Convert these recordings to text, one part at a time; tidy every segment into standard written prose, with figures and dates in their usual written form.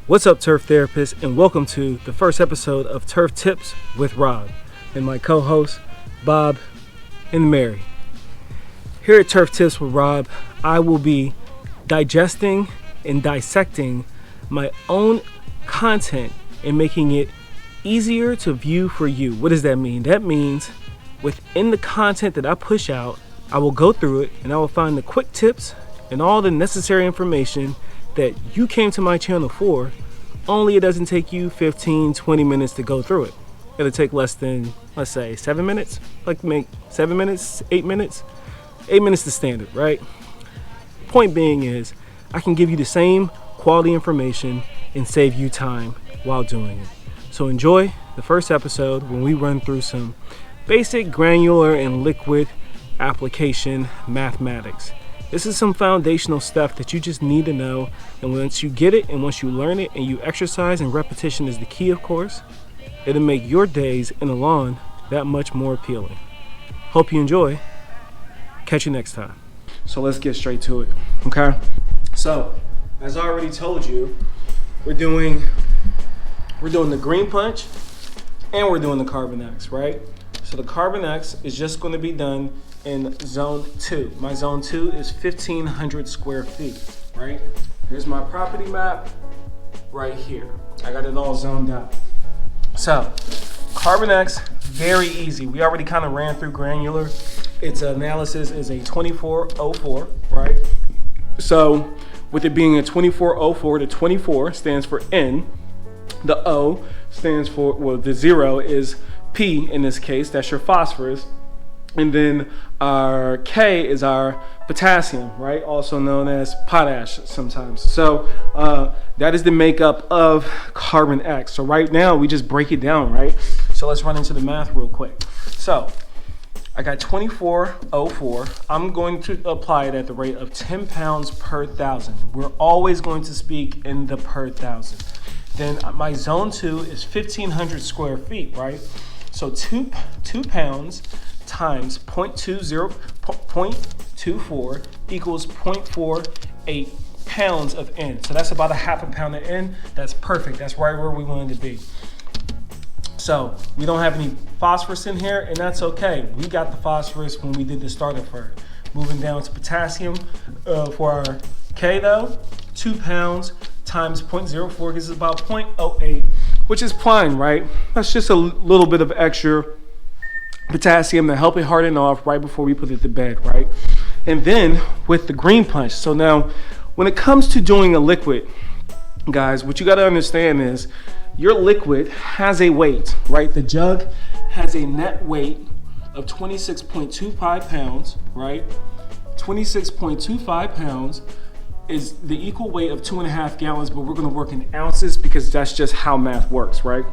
What's up, Turf Therapists, and welcome to the first episode of Turf Tips with Rob and my co-hosts, Bob and Mary. Here at Turf Tips with Rob, I will be digesting and dissecting my own content and making it easier to view for you. What does that mean? That means within the content that I push out, I will go through it and I will find the quick tips and all the necessary information that you came to my channel for, only it doesn't take you 15-20 minutes to go through it. It'll take less than, let's say, 7 minutes. Like to make 7 minutes, 8 minutes. 8 minutes is standard, right? Point being is, I can give you the same quality information and save you time while doing it. So enjoy the first episode when we run through some basic granular and liquid application mathematics. This is some foundational stuff that you just need to know, and once you get it and once you learn it and you exercise, and repetition is the key, of course, it'll make your days in the lawn that much more appealing. Hope you enjoy. Catch you next time. So let's get straight to it, okay? So, as I already told you, we're doing the green punch and we're doing the carbon X, right? So the carbon X is just going to be done in zone 2. My zone 2 is 1,500 square feet, right? Here's my property map right here. I got it all zoned out. So, carbon X, very easy. We already kind of ran through granular. Its analysis is a 2404, right? So, with it being a 2404, the 24 stands for N. The O stands for, well, the 0 is P in this case, that's your phosphorus. And then our K is our potassium, right? Also known as potash sometimes. So that is the makeup of carbon X. So right now we just break it down, right? So let's run into the math real quick. So I got 2404. I'm going to apply it at the rate of 10 pounds per thousand. We're always going to speak in the per thousand. Then my zone 2 is 1,500 square feet, right? So 2 pounds times 0.24 equals 0.48 pounds of N. So that's about a half a pound of N. That's perfect. That's right where we wanted to be. So we don't have any phosphorus in here, and that's okay. We got the phosphorus when we did the starter for it. Moving down to potassium for our K though, 2 pounds times 0.04 gives us about 0.08, which is fine, right? That's just a little bit of extra potassium to help it harden off right before we put it to bed, right? And then with the green punch, so now when it comes to doing a liquid, guys, what you got to understand is your liquid has a weight, right? The jug has a net weight of 26.25 pounds, right? 26.25 pounds is the equal weight of 2.5 gallons, but we're going to work in ounces because that's just how math works, right?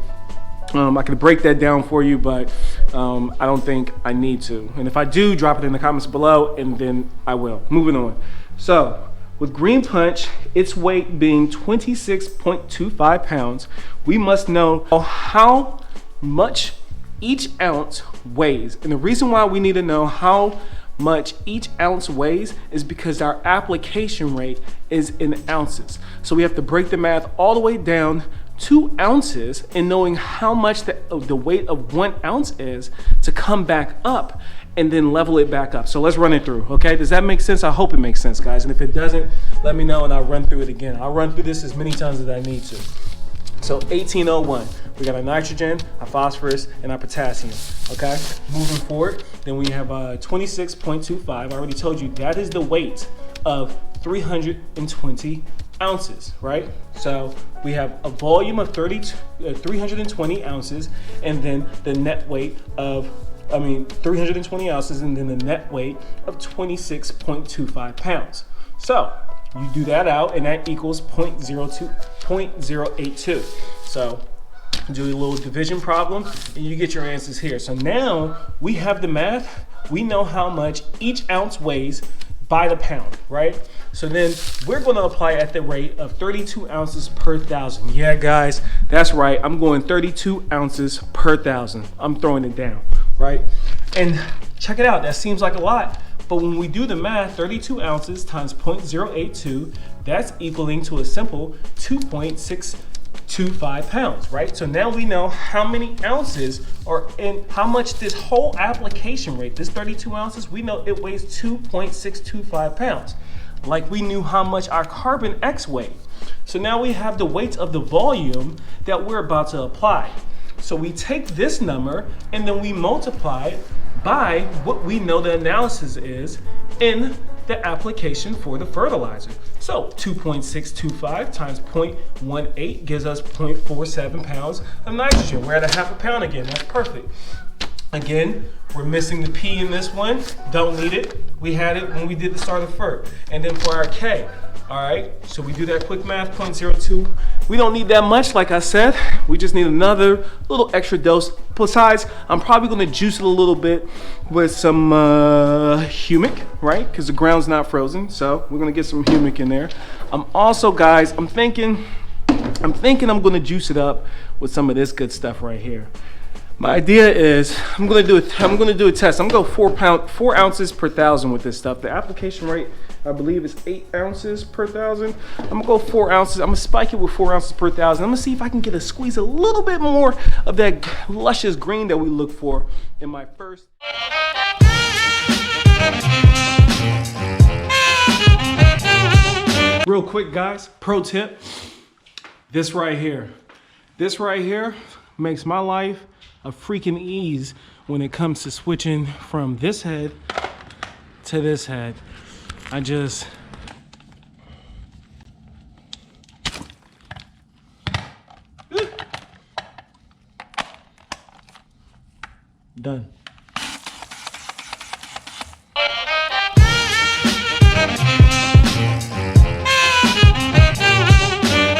I could break that down for you, but I don't think I need to. And if I do, drop it in the comments below, and then I will. Moving on. So, with green punch, its weight being 26.25 pounds, we must know how much each ounce weighs. And the reason why we need to know how much each ounce weighs is because our application rate is in ounces. So we have to break the math all the way down 2 ounces, and knowing how much the weight of 1 ounce is to come back up and then level it back up. So let's run it through, okay? Does that make sense? I hope it makes sense, guys. And if it doesn't, let me know and I'll run through it again. I'll run through this as many times as I need to. So 1801, we got our nitrogen, our phosphorus, and our potassium, okay? Moving forward, then we have 26.25. I already told you that is the weight of 320 ounces, right? So we have a volume of 320 ounces, and then the net weight of 320 ounces, and then the net weight of 26.25 pounds. So you do that out, and that equals 0.82. So do a little division problem, and you get your answers here. So now we have the math. We know how much each ounce weighs by the pound, right? So then we're going to apply at the rate of 32 ounces per thousand. Yeah, guys, that's right. I'm going 32 ounces per thousand. I'm throwing it down, right? And check it out. That seems like a lot, but when we do the math, 32 ounces times 0.082 That's equaling to a simple 2.625 pounds, right? So now we know how many ounces are in, how much this whole application rate, this 32 ounces, we know it weighs 2.625 pounds. Like we knew how much our carbon X weighed. So now we have the weight of the volume that we're about to apply. So we take this number and then we multiply it by what we know the analysis is in the application for the fertilizer. So 2.625 times 0.18 gives us 0.47 pounds of nitrogen. We're at a half a pound again, that's perfect. Again, we're missing the P in this one, don't need it. We had it when we did the start of FERT. And then for our K, all right, so we do that quick math, 0.02. We don't need that much, like I said. We just need another little extra dose. Besides, I'm probably gonna juice it a little bit with some humic, right? Because the ground's not frozen, so we're gonna get some humic in there. I'm also, guys, I'm thinking I'm gonna juice it up with some of this good stuff right here. My idea is I'm gonna do a test. I'm gonna go 4 ounces per thousand with this stuff. The application rate, I believe, is 8 ounces per thousand. I'm gonna go 4 ounces. I'm gonna spike it with 4 ounces per thousand. I'm gonna see if I can squeeze a little bit more of that luscious green that we look for in my first. Real quick, guys, pro tip. This right here makes my life a freaking ease when it comes to switching from this head to this head. I just done.